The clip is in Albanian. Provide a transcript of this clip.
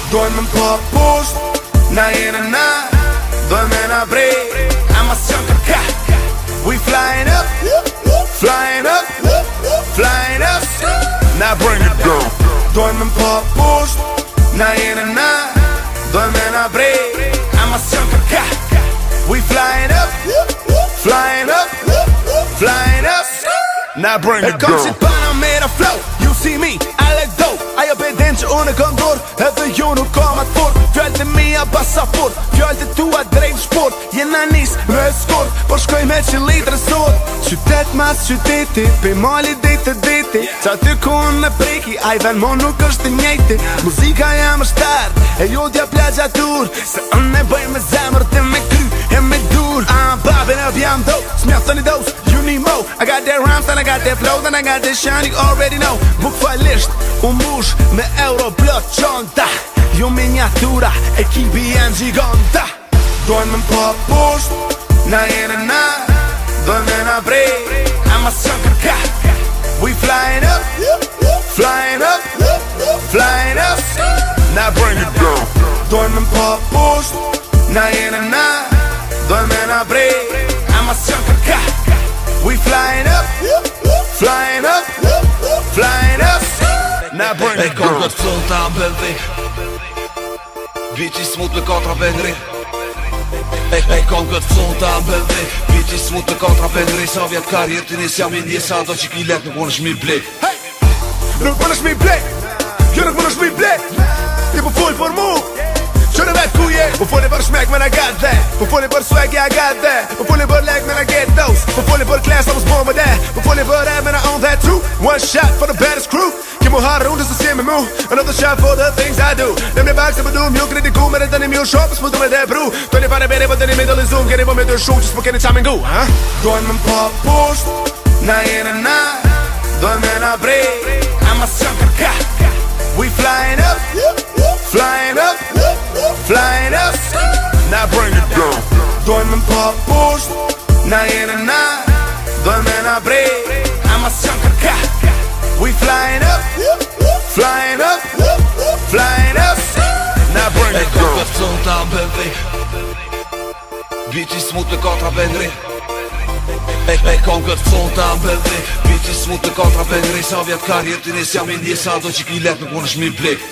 Dojmë më pa pusht, na jene na, dojmë na brej, ama s'jam kërka. We flying up, flying up, flying up, now bring it down. Dojmë më pa pusht, na jene na, dojmë na brej, ama s'jam kërka. We flying up, flying up, flying up, now bring it down. E kom qit Panamera flow, you see me, I like dope. Ajo beden që unë e kom dur, edhe ju nuk kom atë fort. Fjallët e mija pasaport, fjallët e tua drejt shport. Jena nis me skort, po shkoj me qëllit rësot. Qytet mas qyteti, pe mali dete dete. Qa ty ku unë me preki, a i ven mo nuk është njejti. Muzika jam është tarë, e jo t'ja plagja dur. Se unë e bëj me zemër të me kry, e me dur. Babin up jam do, s'mja thëni dos, you need mo. I got that rhymes, and I got that flow, and I got that shine, you already know. Buk falisht, mush me euro blot qonta. Jo miniatura, ekipi janë gjigonta. Dojmë më pa pusht, na jene na, dojmë na brej, ama s'jam kërka. We flying up, flying up, flying up, now bring it down. Dojmë më pa pusht, na jene na, dojmë na brej, ama s'jam kërka. We flying up, flying up, flying up, now bring it down. E kom këtë flow ta mbëllë, Vici smut me kontra pendri. E kom këtë flow ta mbëllë, Vici smut me kontra pendri. Sa vjetë karjer të nis jam i njësa, do që ki let nuk më nëshmi blek. Nuk më nëshmi blek, jo nuk më nëshmi blek. Ti po full për mu, që në vetë ku je. Po fulli për shmek, man I got that. Po fulli për swag, yeah I got that. Po fulli për leg, man I get those. Po fulli për class, I was born with that. Po fulli për rap, man I own that too. One shot for the baddest crew. Kimo harë unë se s'jemi mu. Another shot for the things I do. Dem në bak se për du m'ju kritiku. Me dhe të një m'ju shop, s'pu du me dhe bru. Të një pare bere, për të një middle i zoom. Keni po me të shumë, që s'po keni qa mingu. Dojmë më pa pusht, na jene na, dojmë na brej, ama s'jam kërka. We flying up, flying up, flying up, now bring it down. Dojmë më pa pusht, na jene na, dojmë na brej, ama s'jam kërka. We flying up, flying up, flying up, now bring it down. E kom këtë flow ta mbëllë, Vici smut me kontra pendri. E kom këtë flow ta mbëllë, Vici smut me kontra pendri. Sa vjetë karjer të nis jam i njësa, do që ki let nuk më nëshmi blek.